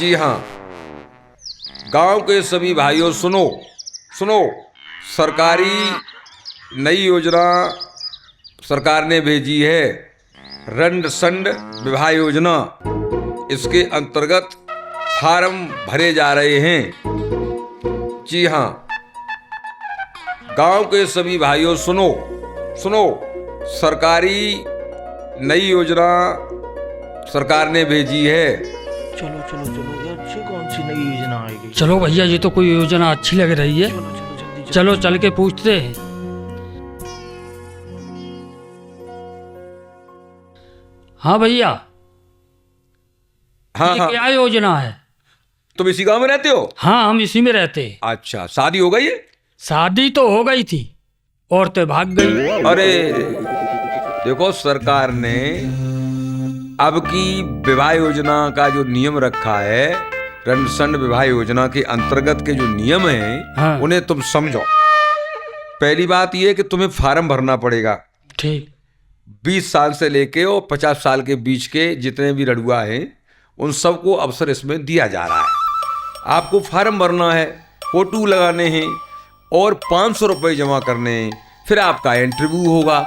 जी हाँ, गांव के सभी भाइयों सुनो सुनो, सरकारी नई योजना सरकार ने भेजी है, रंड संड विवाह योजना। इसके अंतर्गत फार्म भरे जा रहे हैं। जी हाँ, गांव के सभी भाइयों सुनो सुनो, सरकारी नई योजना सरकार ने भेजी है। चलो चलो चलो यार, ये कौन सी नई योजना आएगी? चलो भैया, ये तो कोई योजना अच्छी लग रही है। चलो चलो जल्दी चलो चल के पूछते हैं। हाँ भैया, हाँ ये हाँ, क्या योजना है? तुम इसी गांव में रहते हो? हाँ, हम इसी में रहते हैं। अच्छा, शादी हो गई है? शादी तो हो गई थी, औरतें भाग गई। अरे देखो, सरकार ने अब की विवाह योजना का जो नियम रखा है, रणसंड विवाह योजना के अंतर्गत के जो नियम हैं, हाँ। उन्हें तुम समझो। पहली बात यह कि तुम्हें फार्म भरना पड़ेगा। ठीक। 20 साल से लेके और 50 साल के बीच के जितने भी लड़ुआ हैं, उन सबको अवसर इसमें दिया जा रहा है। आपको फार्म भरना है, फोटो लगाने हैं और 500 रुपये जमा करने हैं। फिर आपका इंटरव्यू होगा।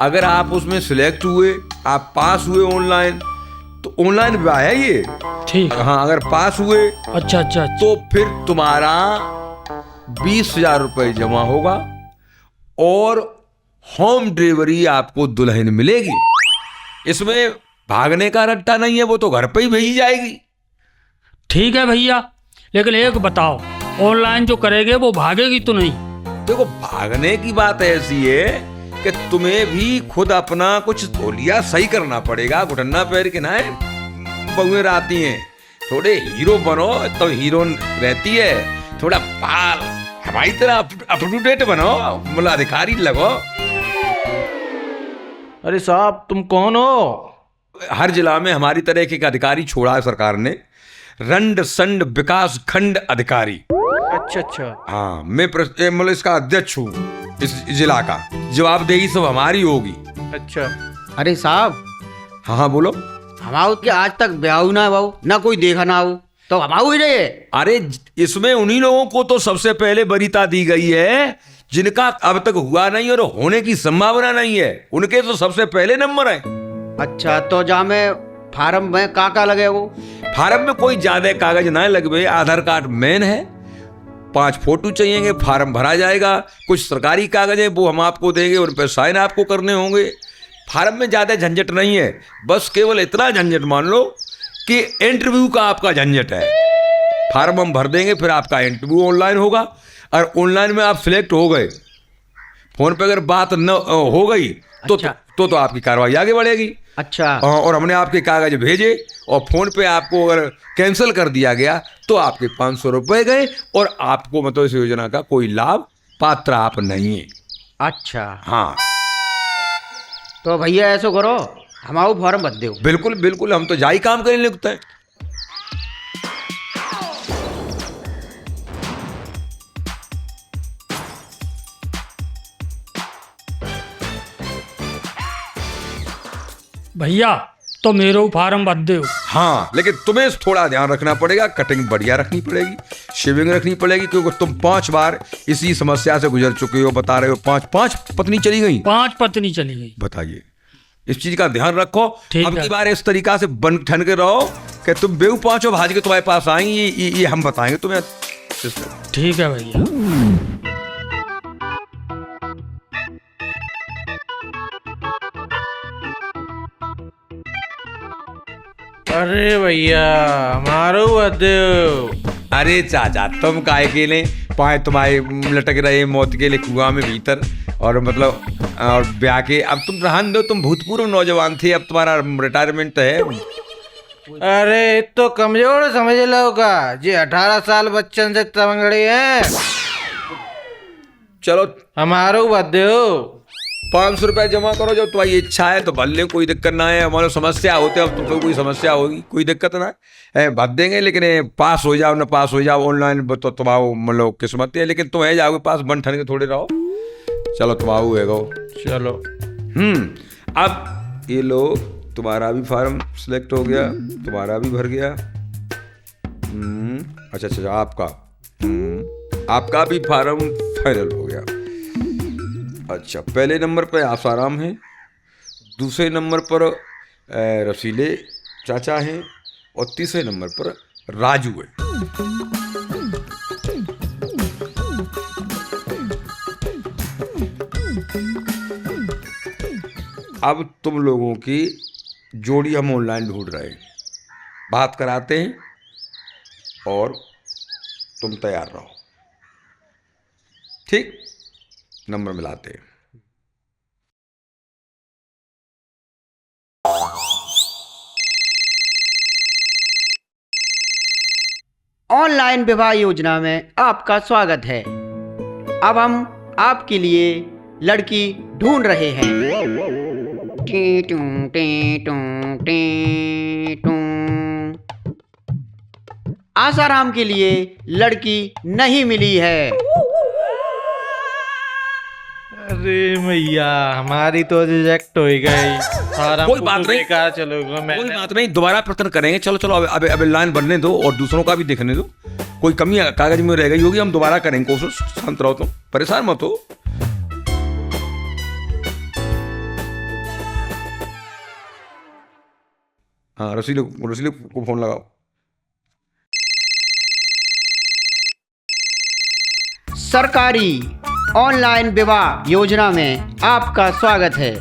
अगर आप उसमें सिलेक्ट हुए, आप पास हुए ऑनलाइन, तो ऑनलाइन विवाह है ये। ठीक। हाँ, अगर पास हुए अच्छा अच्छा। तो फिर तुम्हारा 20,000 रुपये जमा होगा और होम डिलीवरी आपको दुल्हन मिलेगी। इसमें भागने का रट्टा नहीं है, वो तो घर पे ही भेजी जाएगी। ठीक है भैया, लेकिन एक बताओ, ऑनलाइन जो करेंगे वो भागेगी तो नहीं? देखो, भागने की बात ऐसी है कि तुम्हें भी खुद अपना कुछ तौलिया सही करना पड़ेगा। घुटना पैर के ना बहुएं आती हैं, थोड़े हीरो बनो तो हीरो रहती है। थोड़ा पाल हमारी तरह अप टू डेट बनो, मतलब अधिकारी लगो। अरे साहब, तुम कौन हो? हर जिला में हमारी तरह के एक अधिकारी छोड़ा है सरकार ने, रंड संड विकास खंड अधिकारी। अच्छा अच्छा। हाँ, मैं मतलब इसका अध्यक्ष हूँ इस जिला का। जवाबदेही सब हमारी होगी। अच्छा। अरे साहब, हाँ हाँ, बोलो। हमाऊ के आज तक ब्याह ना बाऊ ना कोई देखा ना हो, तो हमाऊ ही रहे। अरे इसमें उन्हीं लोगों को तो सबसे पहले वरीयता दी गई है जिनका अब तक हुआ नहीं और होने की संभावना नहीं है। उनके तो सबसे पहले नंबर है। अच्छा, तो जा में फार्म में का लगे वो? फार्म में कोई ज्यादा कागज ना लगवे, आधार कार्ड मेन है, 5 फोटो चाहिए, फार्म भरा जाएगा। कुछ सरकारी कागज है वो हम आपको देंगे, उन पर साइन आपको करने होंगे। फार्म में ज्यादा झंझट नहीं है, बस केवल इतना झंझट मान लो कि इंटरव्यू का आपका झंझट है। फार्म हम भर देंगे, फिर आपका इंटरव्यू ऑनलाइन होगा और ऑनलाइन में आप सिलेक्ट हो गए, फोन पे अगर बात न हो गई तो अच्छा। तो आपकी कार्रवाई आगे बढ़ेगी। अच्छा। और हमने आपके कागज भेजे और फोन पे आपको अगर कैंसिल कर दिया गया तो आपके 500 रुपये गए और आपको मतलब इस योजना का कोई लाभ पात्र आप नहीं है। अच्छा, हाँ, तो भैया ऐसा करो, हमाऊ फार्म भर दो। बिल्कुल बिल्कुल, हम तो जाई काम करने लगते हैं। भैया, तो मेरो फार्म भर दो। हाँ, लेकिन तुम्हें थोड़ा ध्यान रखना पड़ेगा, कटिंग बढ़िया रखनी पड़ेगी, शेविंग रखनी पड़ेगी, क्योंकि तुम 5 बार इसी समस्या से गुजर चुके हो। बता रहे हो 5 पत्नी चली गई। 5 पत्नी चली गई। बताइए, इस चीज का ध्यान रखो। ठीक अब है। की बार इस तरीका से बन ठन के रहो कि तुम बेऊ 5 भाज के तुम्हारे पास आएंगी। ये हम बताएंगे तुम्हें। ठीक है भैया। अरे भैया, हमारो बदो। अरे चाचा, तुम काहे के लिए पाए तुम्हारे लटक रहे मौत के लिए कुआं में भीतर, और मतलब और ब्याह के अब तुम रहन दो। तुम भूतपूर्व नौजवान थे, अब तुम्हारा रिटायरमेंट है। अरे तो कमजोर समझ लो का, जी 18 साल बच्चन से तमंगड़ी है। चलो हमारो बदो। 500 रुपये जमा करो, जब तुम्हारी इच्छा है तो भर ले, कोई दिक्कत ना है। हमारे समस्या होते, अब तुमको कोई समस्या होगी, कोई दिक्कत ना है, भर देंगे। लेकिन पास हो जाओ ना पास हो जाओ ऑनलाइन तो तुम्हारा मतलब किस्मत है, लेकिन तुम है जाओगे पास, बन ठन के थोड़े रहो। चलो तुम्हारा है गो। चलो। अब ये लो, तुम्हारा भी फार्म सिलेक्ट हो गया, तुम्हारा भी भर गया। अच्छा अच्छा, आपका आपका भी फार्म फाइनल हो गया। अच्छा, पहले नंबर पे आसाराम है, दूसरे नंबर पर रसीले चाचा हैं, और तीसरे नंबर पर राजू है। अब तुम लोगों की जोड़ी हम ऑनलाइन ढूंढ रहे हैं, बात कराते हैं और तुम तैयार रहो, ठीक? नंबर मिलाते हैं। ऑनलाइन विवाह योजना में आपका स्वागत है। अब हम आपके लिए लड़की ढूंढ रहे हैं। टी टू टी टू टी टू। आसाराम के लिए लड़की नहीं मिली है। अरे मैया, हमारी तो रिजेक्ट हो ही गई। कोई बात नहीं, चलो कोई बात नहीं, दोबारा प्रयत्न करेंगे। चलो चलो, अब लाइन बनने दो और दूसरों का भी देखने दो। कोई कमी कागज में रह गई होगी, हम दोबारा करेंगे कोशिश। शांत रहो, तुम परेशान मत हो। हाँ, रसीले को फोन लगाओ। सरकारी ऑनलाइन विवाह योजना में आपका स्वागत है।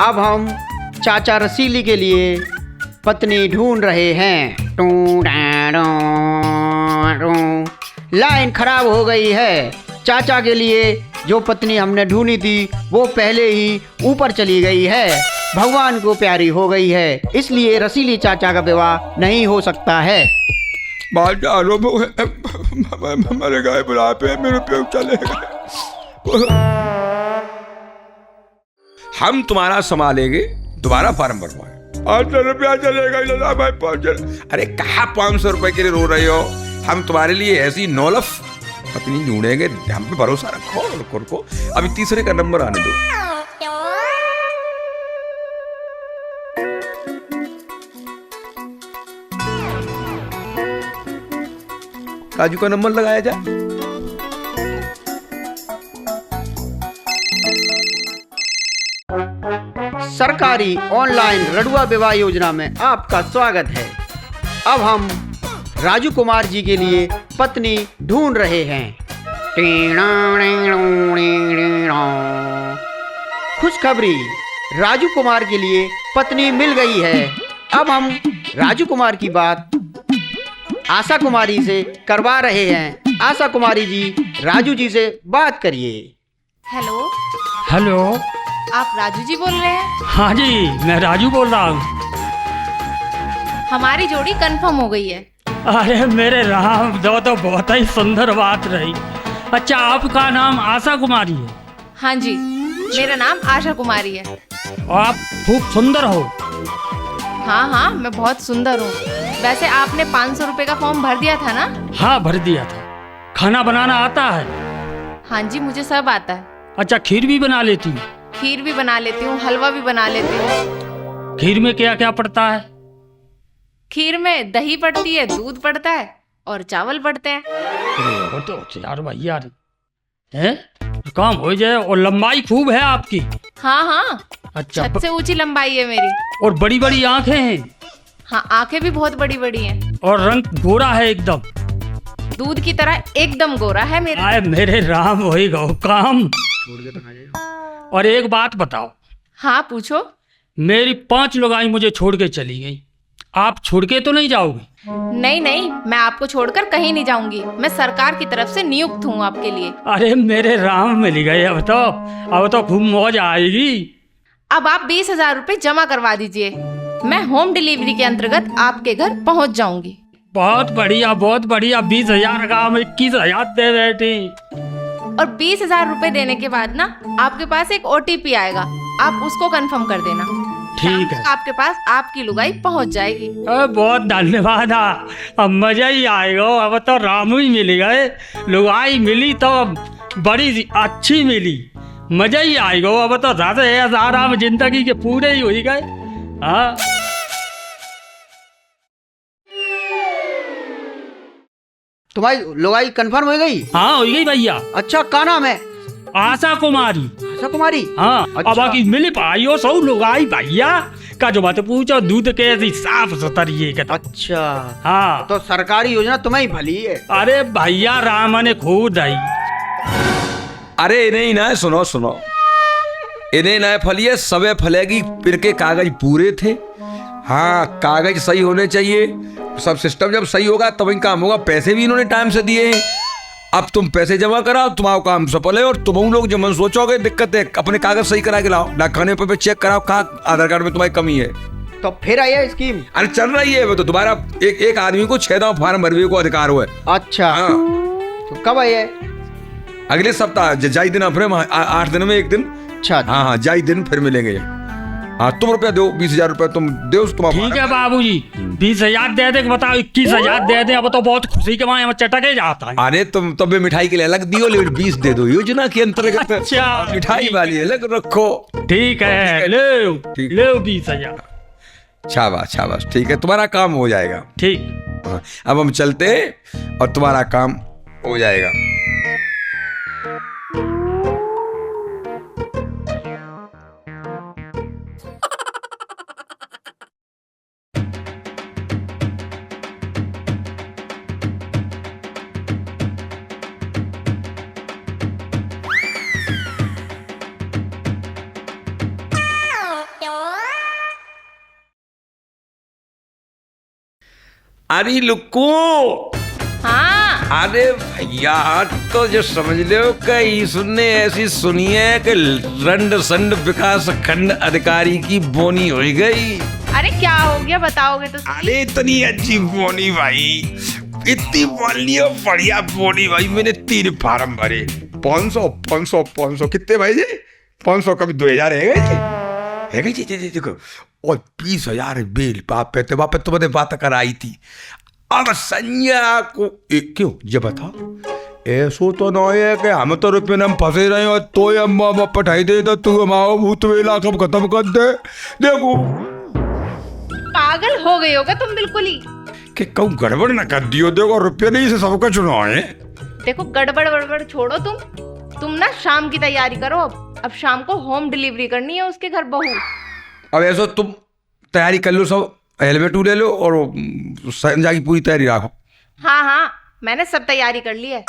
अब हम चाचा रसीली के लिए पत्नी ढूंढ रहे हैं। लाइन खराब हो गई है। चाचा के लिए जो पत्नी हमने ढूंढी थी वो पहले ही ऊपर चली गई है, भगवान को प्यारी हो गई है, इसलिए रसीली चाचा का विवाह नहीं हो सकता है। हमारे गाय बुढ़ापे में रुपये चलेगा, हम तुम्हारा संभालेंगे। दोबारा फार्म भरवाए। 800 रुपया चलेगा भाई। अरे कहाँ 500 रुपए के लिए रो रहे हो? हम तुम्हारे लिए ऐसी नौलफ पत्नी ढूंढेंगे, हम पे भरोसा रखो। अभी तीसरे का नंबर आने दो। राजू का नंबर लगाया जाए। सरकारी ऑनलाइन रडुआ विवाह योजना में आपका स्वागत है। अब हम राजू कुमार जी के लिए पत्नी ढूंढ रहे हैं। खुशखबरी, राजू कुमार के लिए पत्नी मिल गई है। अब हम राजू कुमार की बात आशा कुमारी से करवा रहे हैं। आशा कुमारी जी, राजू जी से बात करिए। हेलो, हेलो, आप राजू जी बोल रहे हैं? हाँ जी, मैं राजू बोल रहा हूँ। हमारी जोड़ी कंफर्म हो गई है। अरे मेरे राम, तो बहुत ही सुंदर बात रही। अच्छा, आपका नाम आशा कुमारी है? हाँ जी, मेरा नाम आशा कुमारी है। और आप खूब सुंदर हो। हाँ हाँ, मैं बहुत सुंदर हूँ। वैसे आपने 500 रुपए का फॉर्म भर दिया था ना? हाँ, भर दिया था। खाना बनाना आता है? हाँ जी, मुझे सब आता है। अच्छा, खीर भी बना लेती हूँ? खीर भी बना लेती हूँ, हलवा भी बना लेती हूँ। खीर में क्या क्या पड़ता है? खीर में दही पड़ती है, दूध पड़ता है और चावल पड़ते हैं। वो तो यार भैया है, काम हो जाए। और लंबाई खूब है आपकी? हाँ हाँ, अच्छा, छत से ऊंची लंबाई है मेरी। और बड़ी बड़ी आंखें हैं? हाँ, आंखें भी बहुत बड़ी बड़ी हैं। और रंग गोरा है एकदम? दूध की तरह एकदम गोरा है मेरा। आए मेरे राम, वही गौ काम। और एक बात बताओ। हाँ, पूछो। मेरी 5 लुगाई मुझे छोड़ के चली गई, आप छोड़ के तो नहीं जाओगे? नहीं नहीं, मैं आपको छोड़कर कहीं नहीं जाऊंगी। मैं सरकार की तरफ से नियुक्त हूँ आपके लिए। अरे मेरे राम, मिल गए। अब तो खूब मौज आएगी। अब आप 20,000 रुपए जमा करवा दीजिए। मैं होम डिलीवरी के अंतर्गत आपके घर पहुँच जाऊंगी। बहुत बढ़िया, बहुत बढ़िया। 20,000 का हम 21,000 दे बैठी। और 20,000 रुपए देने के बाद ना आपके पास एक OTP आएगा, आप उसको कंफर्म कर देना। ठीक है, आपके पास आपकी लुगाई पहुंच जाएगी। बहुत धन्यवाद। अब मजा ही आएगा। अब तो रामू ही मिल गए, लुगाई मिली तो बड़ी अच्छी मिली, मजा ही आएगा। अब तो ज्यादा आराम जिंदगी के पूरे ही हो गए। हाँ, तुम्हारी लुगाई कंफर्म हो गई? हाँ हो गई भैया। अच्छा, क्या नाम है? आशा कुमारी। आशा कुमारी? हाँ अच्छा। अब बाकी मिले भाइयों सब लोग आई भैया का जो बात पूछो, दूध कैसी साफ सुथरी है। अच्छा, हाँ तो सरकारी योजना तुम्हें भली है। अरे भैया राम ने खुद आई। अरे नहीं ना, सुनो सुनो, इन्हें ना फलिए, सबे फलेगी। फिर के कागज पूरे थे। हाँ, कागज सही होने चाहिए, सब सिस्टम जब सही होगा तब ही काम होगा। पैसे भी इन्होंने टाइम से दिए हैं। अब तुम पैसे जमा कराओ, तुम्हारा काम सफल है। और तुम लोग जो मन सोचोगे दिक्कत है, अपने कागज सही करा के लाओ, डाकखाने पे चेक कराओ कहाँ आधार कार्ड में तुम्हारी कमी है। तो फिर आई है स्कीम? अरे चल रही है वो तो। तुम्हारा एक आदमी को 6 फॉर्म भरने को अधिकार हुआ है। अच्छा, हाँ, तो कब आई है? अगले सप्ताह जाई दिन, फिर 8 दिन में एक दिन। अच्छा, हाँ हाँ, जाई दिन फिर मिलेंगे। हाँ, तुम रुपया दो, 20,000 रुपया तुम दो। ठीक है बाबूजी, 20,000 दे दे, बताओ 21,000 दे दे। अब तो बहुत खुशी के मारे चटके जाता है। अरे तुम तब भी मिठाई के लिए अलग दियो, लेकिन 20 दे दो योजना के अंतर्गत। अच्छा, मिठाई वाली अलग रखो। ठीक है, लो ठीक। लो 20,000। शाबाश शाबाश, ठीक है, तुम्हारा काम हो जाएगा। ठीक। हाँ, अब हम चलते हैं और तुम्हारा काम हो जाएगा। अरे लुक्कू, हाँ अरे भैया तो जो समझ लो कि सुनने ऐसी सुनी है कि रंड संड विकास खंड अधिकारी की बोनी हो गई। अरे क्या हो गया बताओगे तो सही। अरे इतनी अच्छी बोनी भाई, इतनी बोली और बढ़िया बोनी भाई। मैंने 3 फार्म भरे, 500 कितने भाई जी? 500 कभी 2,000 है गई जी देखो। और 20,000 बेल बाप पे तुम्हारे बात कराई थी। अब संजय को क्यों ये बता, ऐसो तो न है कि हम तो रुपये में फंसे रहे और तो अम्मा पठाई दे तो तू हमारा भूत वेला कब खत्म कर दे। देखो पागल हो गए होगा तुम बिल्कुल ही। कि कहूँ गड़बड़ न कर दियो। देखो रुपये नहीं से सबका चुनाव है। देखो गड़बड़ वड़बड़ छोड़ो, तुम ना शाम की तैयारी करो। अब शाम को होम डिलीवरी करनी है उसके घर बहू। अब ऐसा तुम तैयारी कर लो, सब हेलमेट ले लो और संजा की पूरी तैयारी रखो। हाँ हाँ, मैंने सब तैयारी कर ली है।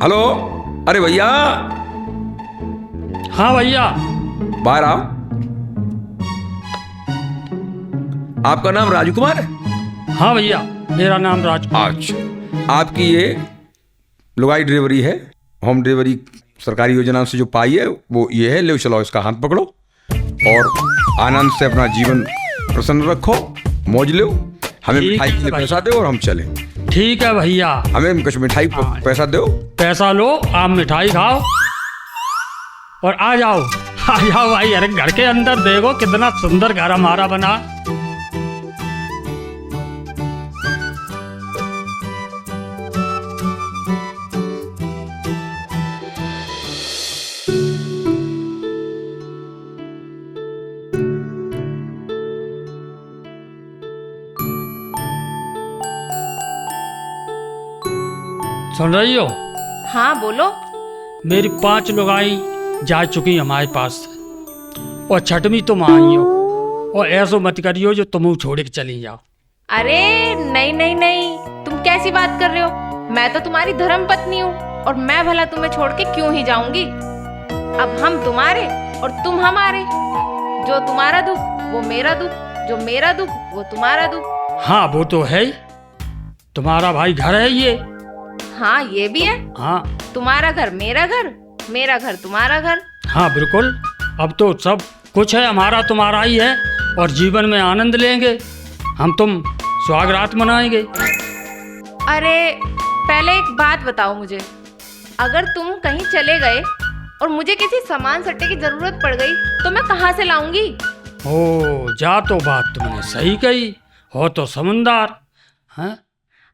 हेलो, अरे भैया हाँ भैया। बाहर आओ। आपका नाम राजू कुमार है? हाँ भैया, मेरा नाम राज। अच्छा, आपकी ये लुगाई डिलीवरी है, होम डिलीवरी सरकारी योजना से जो पाई है वो ये है। ले चलो, इसका हाथ पकड़ो और आनंद से अपना जीवन प्रसन्न रखो, मौज लो। हमें ठीक मिठाई है के लिए भाई। पैसा दो और हम चले। ठीक है भैया, हमें कुछ मिठाई पैसा दो। पैसा लो, आप मिठाई खाओ और आ जाओ भाई। अरे घर के अंदर देखो कितना सुंदर घर हमारा बना। सुन रही हो? हाँ बोलो। मेरी 5 लुगाई जा चुकी हमारे पास और छठवीं तुम आई हो। और ऐसो मत करियो जो तुम छोड़ के चली जाओ। अरे नहीं नहीं नहीं, तुम कैसी बात कर रहे हो? मैं तो तुम्हारी धर्म पत्नी हूँ और मैं भला तुम्हें छोड़ के क्यों ही जाऊंगी। अब हम तुम्हारे और तुम हमारे। जो तुम्हारा दुख वो मेरा दुख, जो मेरा दुख वो तुम्हारा दुख। हाँ वो तो है ही, तुम्हारा भाई घर है ये। हाँ ये भी है। हाँ तुम्हारा घर मेरा घर मेरा घर तुम्हारा घर। हाँ बिल्कुल, अब तो सब कुछ है हमारा तुम्हारा ही है, और जीवन में आनंद लेंगे हम, तुम सुहागरात मनाएंगे। अरे पहले एक बात बताओ मुझे, अगर तुम कहीं चले गए और मुझे किसी सामान सट्टे की जरूरत पड़ गई तो मैं कहाँ से लाऊंगी? ओ जा, तो बात तुमने सही कही, हो तो समझदार। हाँ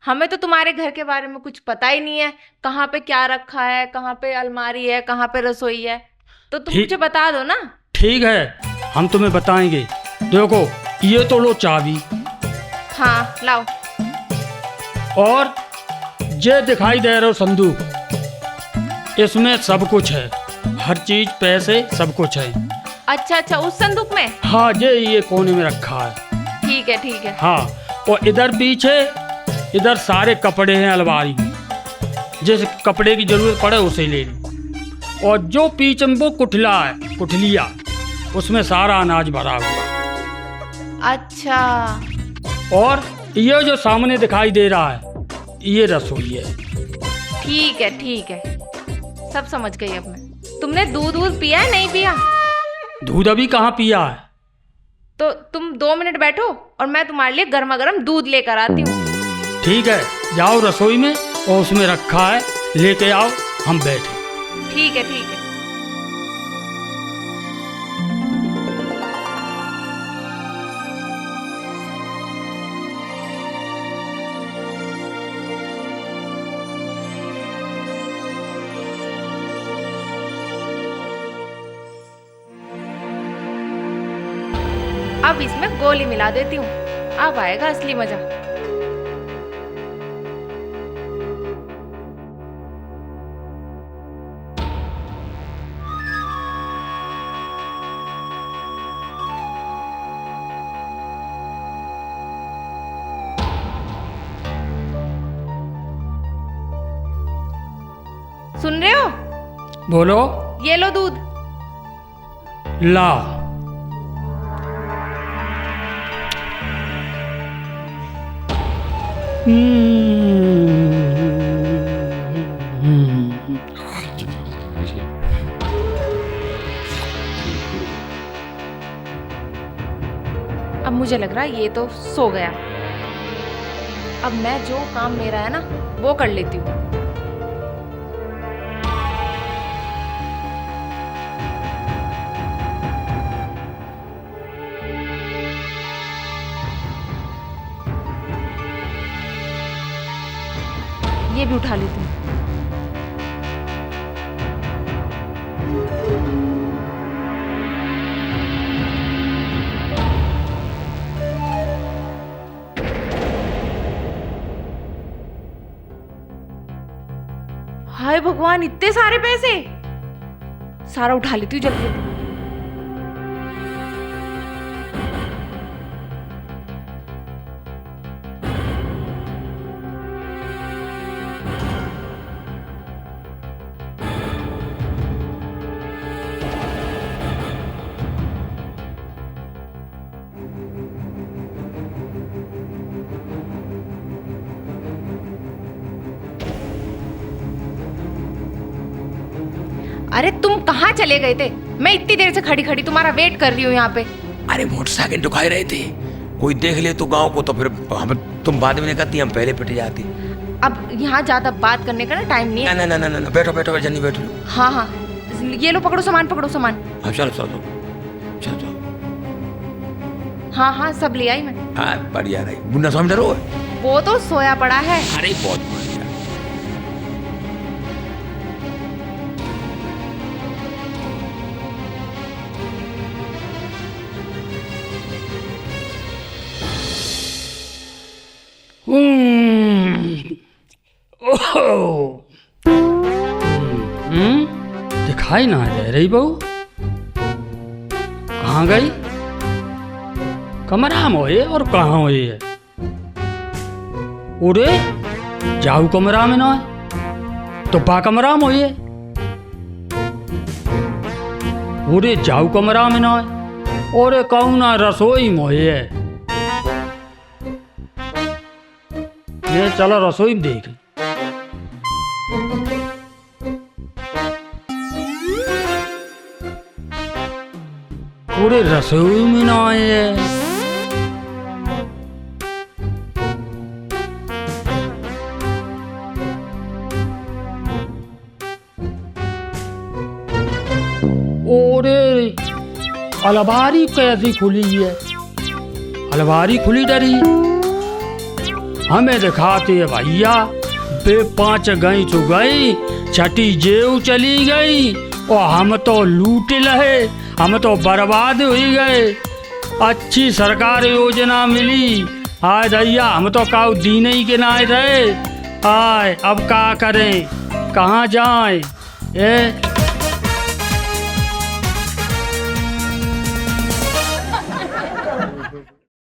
हमें तो तुम्हारे घर के बारे में कुछ पता ही नहीं है, कहाँ पे क्या रखा है, कहाँ पे अलमारी है, कहाँ पे रसोई है, तो तुम ठीक- मुझे बता दो ना। ठीक है, हम तुम्हें बताएंगे। देखो ये तो लो चाबी, हाँ लाओ। और ये दिखाई दे रहा हो संदूक, इसमें सब कुछ है, हर चीज, पैसे, सब कुछ है। अच्छा अच्छा, उस संदूक में? हाँ ये कोने में रखा है। ठीक है ठीक है। हाँ, और इधर पीछे, इधर सारे कपड़े हैं अलमारी में, जिस कपड़े की जरूरत पड़े उसे ले लो। और जो पीछे में वो कुठला है, कुठलिया, उसमें सारा अनाज भरा हुआ। अच्छा और ये जो सामने दिखाई दे रहा है, ये रसोई है। ठीक है ठीक है, सब समझ गई अब मैं। तुमने दूध पिया है, नहीं पिया? दूध अभी कहाँ पिया है। तो तुम 2 मिनट बैठो और मैं तुम्हारे लिए गर्मा गर्म दूध लेकर आती हूँ। ठीक है, जाओ रसोई में, और उसमें रखा है, लेके आओ, हम बैठे। ठीक है ठीक है। अब इसमें गोली मिला देती हूँ, अब आएगा असली मजा। सुन रहे हो? बोलो। ये लो दूध। ला। अब मुझे लग रहा है ये तो सो गया। अब मैं जो काम मेरा है ना वो कर लेती हूँ। ये भी उठा लेती हूँ। हाय भगवान, इतने सारे पैसे! सारा उठा लेती हूँ जल्दी जल्दी। अरे तुम कहाँ चले गए थे? मैं इतनी देर से खड़ी खड़ी तुम्हारा वेट कर रही हूँ यहाँ पे। अरे मोटरसाइकिल दिखाई रहे थे, कोई देख ले तो गांव को, तो फिर हम, तुम बाद में नहीं कहती, हम पहले पिट जाती। अब यहाँ ज्यादा बात करने का ना टाइम नहीं है। ना ना ना ना, बैठो बैठो जनी, बैठो। हाँ हाँ, ये लो, पकड़ो सामान, पकड़ो सामान। हाँ चलो चलो चलो। हाँ हाँ, सब ले आई मैं। हाँ बढ़िया रही। मुन्ना स्वामी डरो? वो तो सोया पड़ा है। अरे बहुत बढ़िया। दिखाई ना दे रही बहू, कहाँ गई? कमरा में होए और कहाँ होए है? उरे जाऊ कमरा में ना है तो बा कमरा में होए। उरे जाऊ कमरा में ना है, और कहूँ ना रसोई में होए है। ये चलो रसोई में देख। पूरे रसोई में ना आए हैं। ओरे अलमारी कैसी खुली है? अलमारी खुली डरी हमें दिखाते है भैया। बे 5 गई तो गई, छठी जेऊ चली गई और हम तो लूट लहे, हम तो बर्बाद हो गए। अच्छी सरकार योजना मिली, आय भैया हम तो काउ दीन ही के ना रहे। आय अब क्या करें, कहाँ जाएं?